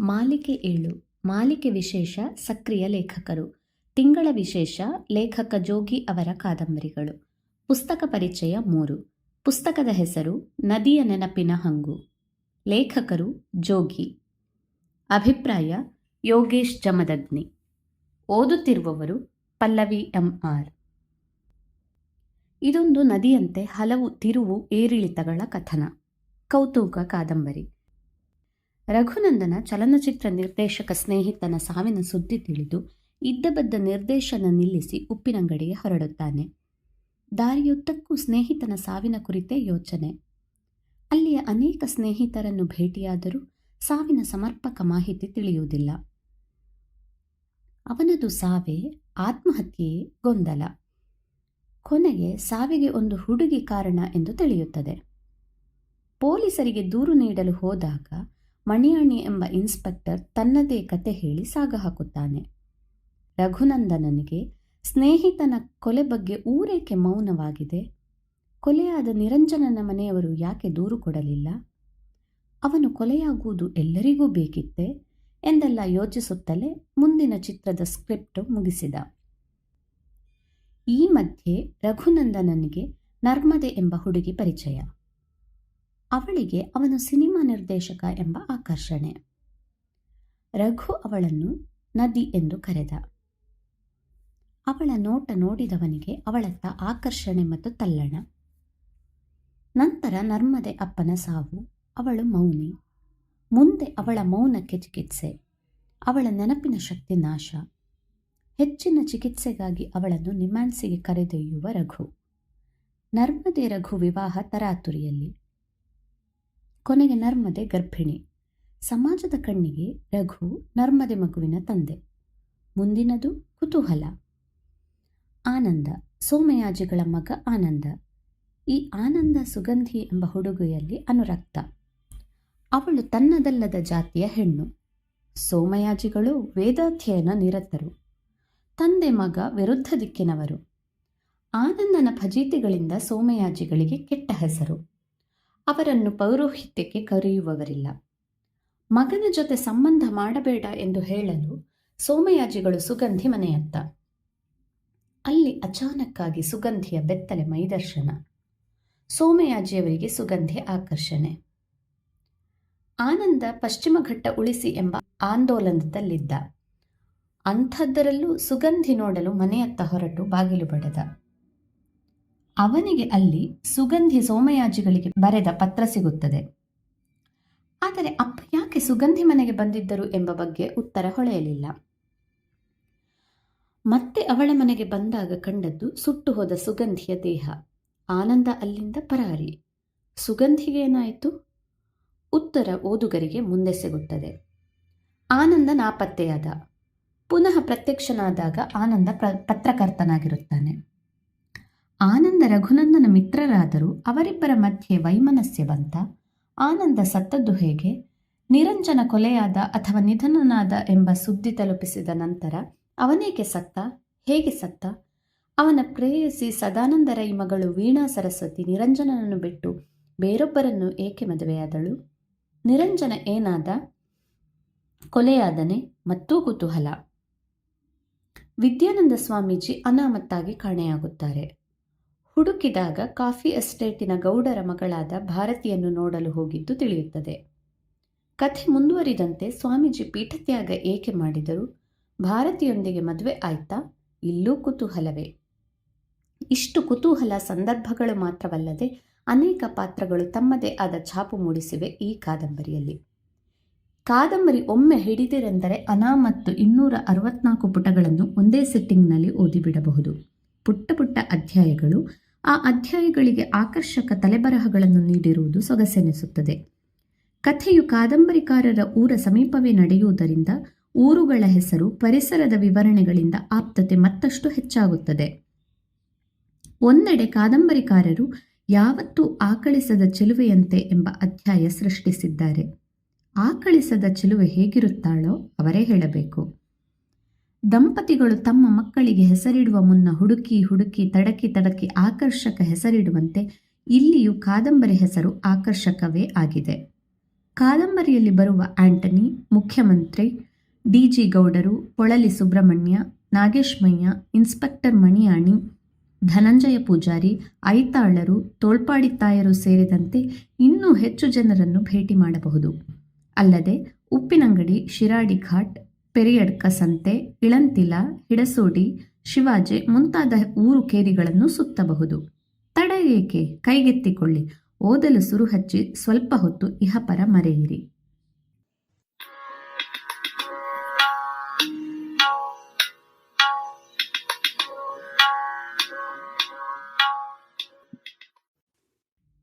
ಮಾಲಿಕೆ 7 ಮಾಲಿಕೆ ವಿಶೇಷ ಸಕ್ರಿಯ ಲೇಖಕರು ತಿಂಗಳ ವಿಶೇಷ ಲೇಖಕ ಜೋಗಿ ಅವರ ಕಾದಂಬರಿಗಳು ಪುಸ್ತಕ ಪರಿಚಯ 3 ಪುಸ್ತಕದ ಹೆಸರು ನದಿಯ ನೆನಪಿನ ಹಂಗು ಲೇಖಕರು ಜೋಗಿ ಅಭಿಪ್ರಾಯ ಯೋಗೇಶ್ ಜಮದಗ್ನಿ ಓದುತ್ತಿರುವವರು ಪಲ್ಲವಿ ಎಂಆರ್ ಇದೊಂದು ನದಿಯಂತೆ ಹಲವು ತಿರುವು ಏರಿಳಿತಗಳ ಕಥನ ಕೌತುಕ ಕಾದಂಬರಿ ರಘುನಂದನ ಚಲನಚಿತ್ರ ನಿರ್ದೇಶಕ ಸ್ನೇಹಿತನ ಸಾವಿನ ಸುದ್ದಿ ತಿಳಿದು ಇದ್ದಬದ್ದ ನಿರ್ದೇಶನ ನಿಲ್ಲಿಸಿ ಉಪ್ಪಿನಂಗಡಿಗೆ ಹೊರಡುತ್ತಾನೆ. ದಾರಿಯುದ್ದಕ್ಕೂ ಸ್ನೇಹಿತನ ಸಾವಿನ ಕುರಿತೇ ಯೋಚನೆ. ಅಲ್ಲಿಯ ಅನೇಕ ಸ್ನೇಹಿತರನ್ನು ಭೇಟಿಯಾದರೂ ಸಾವಿನ ಸಮರ್ಪಕ ಮಾಹಿತಿ ತಿಳಿಯುವುದಿಲ್ಲ. ಅವನದು ಸಾವೇ, ಆತ್ಮಹತ್ಯೆಯೇ ಗೊಂದಲ. ಕೊನೆಗೆ ಸಾವಿಗೆ ಒಂದು ಹುಡುಗಿ ಕಾರಣ ಎಂದು ತಿಳಿಯುತ್ತದೆ. ಪೊಲೀಸರಿಗೆ ದೂರು ನೀಡಲು ಹೋದಾಗ ಮಣಿಯಣ್ಣಿ ಎಂಬ ಇನ್ಸ್ಪೆಕ್ಟರ್ ತನ್ನದೇ ಕತೆ ಹೇಳಿ ಸಾಗ ಹಾಕುತ್ತಾನೆ. ರಘುನಂದನನಿಗೆ ಸ್ನೇಹಿತನ ಕೊಲೆ ಬಗ್ಗೆ ಊರೇಕೆ ಮೌನವಾಗಿದೆ? ಕೊಲೆಯಾದ ನಿರಂಜನನ ಮನೆಯವರು ಯಾಕೆ ದೂರು ಕೊಡಲಿಲ್ಲ? ಅವನು ಕೊಲೆಯಾಗುವುದು ಎಲ್ಲರಿಗೂ ಬೇಕಿತ್ತೆ ಎಂದೆಲ್ಲ ಯೋಚಿಸುತ್ತಲೇ ಮುಂದಿನ ಚಿತ್ರದ ಸ್ಕ್ರಿಪ್ಟ್ ಮುಗಿಸಿದ. ಈ ಮಧ್ಯೆ ರಘುನಂದನನಿಗೆ ನರ್ಮದೆ ಎಂಬ ಹುಡುಗಿ ಪರಿಚಯ. ಅವಳಿಗೆ ಅವನು ಸಿನಿಮಾ ನಿರ್ದೇಶಕ ಎಂಬ ಆಕರ್ಷಣೆ. ರಘು ಅವಳನ್ನು ನದಿ ಎಂದು ಕರೆದ. ಅವಳ ನೋಟ ನೋಡಿದವನಿಗೆ ಅವಳತ್ತ ಆಕರ್ಷಣೆ ಮತ್ತು ತಲ್ಲಣ. ನಂತರ ನರ್ಮದೆ ಅಪ್ಪನ ಸಾವು. ಅವಳು ಮೌನಿ. ಮುಂದೆ ಅವಳ ಮೌನಕ್ಕೆ ಚಿಕಿತ್ಸೆ. ಅವಳ ನೆನಪಿನ ಶಕ್ತಿ ನಾಶ. ಹೆಚ್ಚಿನ ಚಿಕಿತ್ಸೆಗಾಗಿ ಅವಳನ್ನು ನಿಮ್ಯಾನ್ಸಿಗೆ ಕರೆದೊಯ್ಯುವ ರಘು. ನರ್ಮದೆ ರಘು ವಿವಾಹ ತರಾತುರಿಯಲ್ಲಿ. ಕೊನೆಗೆ ನರ್ಮದೆ ಗರ್ಭಿಣಿ. ಸಮಾಜದ ಕಣ್ಣಿಗೆ ರಘು ನರ್ಮದೆ ಮಗುವಿನ ತಂದೆ. ಮುಂದಿನದು ಕುತೂಹಲ. ಆನಂದ, ಸೋಮಯಾಜಿಗಳ ಮಗ ಆನಂದ. ಈ ಆನಂದ ಸುಗಂಧಿ ಎಂಬ ಹುಡುಗಿಯಲ್ಲಿ ಅನುರಕ್ತ. ಅವಳು ತನ್ನದಲ್ಲದ ಜಾತಿಯ ಹೆಣ್ಣು. ಸೋಮಯಾಜಿಗಳು ವೇದಾಧ್ಯಯನ ನಿರತರು. ತಂದೆ ಮಗ ವಿರುದ್ಧ ದಿಕ್ಕಿನವರು. ಆನಂದನ ಫಜೀತಿಗಳಿಂದ ಸೋಮಯಾಜಿಗಳಿಗೆ ಕೆಟ್ಟ ಹೆಸರು. ಅವರನ್ನು ಪೌರೋಹಿತ್ಯಕ್ಕೆ ಕರೆಯುವವರಿಲ್ಲ. ಮಗನ ಜೊತೆ ಸಂಬಂಧ ಮಾಡಬೇಡ ಎಂದು ಹೇಳಲು ಸೋಮಯಾಜಿಗಳು ಸುಗಂಧಿ ಮನೆಯತ್ತ. ಅಲ್ಲಿ ಅಚಾನಕ್ಕಾಗಿ ಸುಗಂಧಿಯ ಬೆತ್ತಲೆ ಮೈದರ್ಶನ. ಸೋಮಯಾಜಿಯವರಿಗೆ ಸುಗಂಧಿ ಆಕರ್ಷಣೆ. ಆನಂದ ಪಶ್ಚಿಮ ಘಟ್ಟ ಉಳಿಸಿ ಎಂಬ ಆಂದೋಲನದಲ್ಲಿದ್ದ. ಅಂಥದ್ದರಲ್ಲೂ ಸುಗಂಧಿ ನೋಡಲು ಮನೆಯತ್ತ ಹೊರಟು ಬಾಗಿಲು ಬಡದ. ಅವನಿಗೆ ಅಲ್ಲಿ ಸುಗಂಧಿ ಸೋಮಯಾಜಿಗಳಿಗೆ ಬರೆದ ಪತ್ರ ಸಿಗುತ್ತದೆ. ಆದರೆ ಅಪ್ಪ ಯಾಕೆ ಸುಗಂಧಿ ಮನೆಗೆ ಬಂದಿದ್ದರು ಎಂಬ ಬಗ್ಗೆ ಉತ್ತರ ಹೊಳೆಯಲಿಲ್ಲ. ಮತ್ತೆ ಅವಳ ಮನೆಗೆ ಬಂದಾಗ ಕಂಡದ್ದು ಸುಟ್ಟು ಹೋದ ಸುಗಂಧಿಯ ದೇಹ. ಆನಂದ ಅಲ್ಲಿಂದ ಪರಾರಿ. ಸುಗಂಧಿಗೇನಾಯಿತು? ಉತ್ತರ ಓದುಗರಿಗೆ ಮುಂದೆ ಸಿಗುತ್ತದೆ. ಆನಂದ ನಾಪತ್ತೆಯಾದ. ಪುನಃ ಪ್ರತ್ಯಕ್ಷನಾದಾಗ ಆನಂದ ಪತ್ರಕರ್ತನಾಗಿರುತ್ತಾನೆ. ಆನಂದ ರಘುನಂದನ ಮಿತ್ರರಾದರೂ ಅವರಿಬ್ಬರ ಮಧ್ಯೆ ವೈಮನಸ್ಯ ಬಂತ. ಆನಂದ ಸತ್ತದ್ದು ಹೇಗೆ? ನಿರಂಜನ ಕೊಲೆಯಾದ ಅಥವಾ ನಿಧನನಾದ ಎಂಬ ಸುದ್ದಿ ತಲುಪಿಸಿದ ನಂತರ ಅವನೇಕೆ ಸತ್ತ? ಹೇಗೆ ಸತ್ತ? ಅವನ ಪ್ರೇಯಸಿ ಸದಾನಂದ ರೈ ಮಗಳು ವೀಣಾ ಸರಸ್ವತಿ ನಿರಂಜನನನ್ನು ಬಿಟ್ಟು ಬೇರೊಬ್ಬರನ್ನು ಏಕೆ ಮದುವೆಯಾದಳು? ನಿರಂಜನ ಏನಾದ? ಕೊಲೆಯಾದನೆ? ಮತ್ತೂ ಕುತೂಹಲ. ವಿದ್ಯಾನಂದ ಸ್ವಾಮೀಜಿ ಅನಾಮತ್ತಾಗಿ ಕಾಣೆಯಾಗುತ್ತಾರೆ. ಹುಡುಕಿದಾಗ ಕಾಫಿ ಎಸ್ಟೇಟಿನ ಗೌಡರ ಮಗಳಾದ ಭಾರತಿಯನ್ನು ನೋಡಲು ಹೋಗಿದ್ದು ತಿಳಿಯುತ್ತದೆ. ಕಥೆ ಮುಂದುವರಿದಂತೆ ಸ್ವಾಮೀಜಿ ಪೀಠತ್ಯಾಗ ಏಕೆ ಮಾಡಿದರು? ಭಾರತಿಯೊಂದಿಗೆ ಮದುವೆ ಆಯ್ತಾ? ಇಲ್ಲೂ ಕುತೂಹಲವೇ. ಇಷ್ಟು ಕುತೂಹಲ ಸಂದರ್ಭಗಳು ಮಾತ್ರವಲ್ಲದೆ ಅನೇಕ ಪಾತ್ರಗಳು ತಮ್ಮದೇ ಆದ ಛಾಪು ಮೂಡಿಸಿವೆ ಈ ಕಾದಂಬರಿಯಲ್ಲಿ. ಕಾದಂಬರಿ ಒಮ್ಮೆ ಹಿಡಿದಿರೆಂದರೆ ಅನಾಮತ್ತು 264 ಪುಟಗಳನ್ನು ಒಂದೇ ಸಿಟ್ಟಿಂಗ್ನಲ್ಲಿ ಓದಿಬಿಡಬಹುದು. ಪುಟ್ಟ ಪುಟ್ಟ ಅಧ್ಯಾಯಗಳು. ಆ ಅಧ್ಯಾಯಗಳಿಗೆ ಆಕರ್ಷಕ ತಲೆಬರಹಗಳನ್ನು ನೀಡಿರುವುದು ಸೊಗಸೆನಿಸುತ್ತದೆ. ಕಥೆಯು ಕಾದಂಬರಿಕಾರರ ಊರ ಸಮೀಪವೇ ನಡೆಯುವುದರಿಂದ ಊರುಗಳ ಹೆಸರು, ಪರಿಸರದ ವಿವರಣೆಗಳಿಂದ ಆಪ್ತತೆ ಮತ್ತಷ್ಟು ಹೆಚ್ಚಾಗುತ್ತದೆ. ಒಂದೆಡೆ ಕಾದಂಬರಿಕಾರರು ಯಾವತ್ತೂ ಆಕಳಿಸದ ಚೆಲುವೆಯಂತೆ ಎಂಬ ಅಧ್ಯಾಯ ಸೃಷ್ಟಿಸಿದ್ದಾರೆ. ಆಕಳಿಸದ ಚೆಲುವೆ ಹೇಗಿರುತ್ತಾಳೋ ಅವರೇ ಹೇಳಬೇಕು. ದಂಪತಿಗಳು ತಮ್ಮ ಮಕ್ಕಳಿಗೆ ಹೆಸರಿಡುವ ಮುನ್ನ ಹುಡುಕಿ ಹುಡುಕಿ ತಡಕಿ ಆಕರ್ಷಕ ಹೆಸರಿಡುವಂತೆ ಇಲ್ಲಿಯೂ ಕಾದಂಬರಿ ಹೆಸರು ಆಕರ್ಷಕವೇ ಆಗಿದೆ. ಕಾದಂಬರಿಯಲ್ಲಿ ಬರುವ ಆಂಟನಿ, ಮುಖ್ಯಮಂತ್ರಿ, ಡಿ.ಜಿ. ಗೌಡರು, ಪೊಳಲಿ ಸುಬ್ರಹ್ಮಣ್ಯ, ನಾಗೇಶ್ಮಯ್ಯ, ಇನ್ಸ್ಪೆಕ್ಟರ್ ಮಣಿಯಾಣಿ, ಧನಂಜಯ ಪೂಜಾರಿ, ಐತಾಳರು, ತೋಳ್ಪಾಡಿತ್ತಾಯರು ಸೇರಿದಂತೆ ಇನ್ನೂ ಹೆಚ್ಚು ಜನರನ್ನು ಭೇಟಿ ಮಾಡಬಹುದು. ಅಲ್ಲದೆ ಉಪ್ಪಿನಂಗಡಿ, ಶಿರಾಡಿ ಘಾಟ್, ಪೆರಿಯಡ್ಕ ಸಂತೆ, ಇಳಂತಿಲ, ಹಿಡಸೋಡಿ, ಶಿವಾಜೆ ಮುಂತಾದ ಊರು ಕೇರಿಗಳನ್ನು ಸುತ್ತಬಹುದು. ತಡ ಏಕೆ? ಕೈಗೆತ್ತಿಕೊಳ್ಳಿ, ಓದಲು ಸುರುಹಚ್ಚಿ ಸ್ವಲ್ಪ ಹೊತ್ತು ಇಹಪರ ಮರೆಯಿರಿ.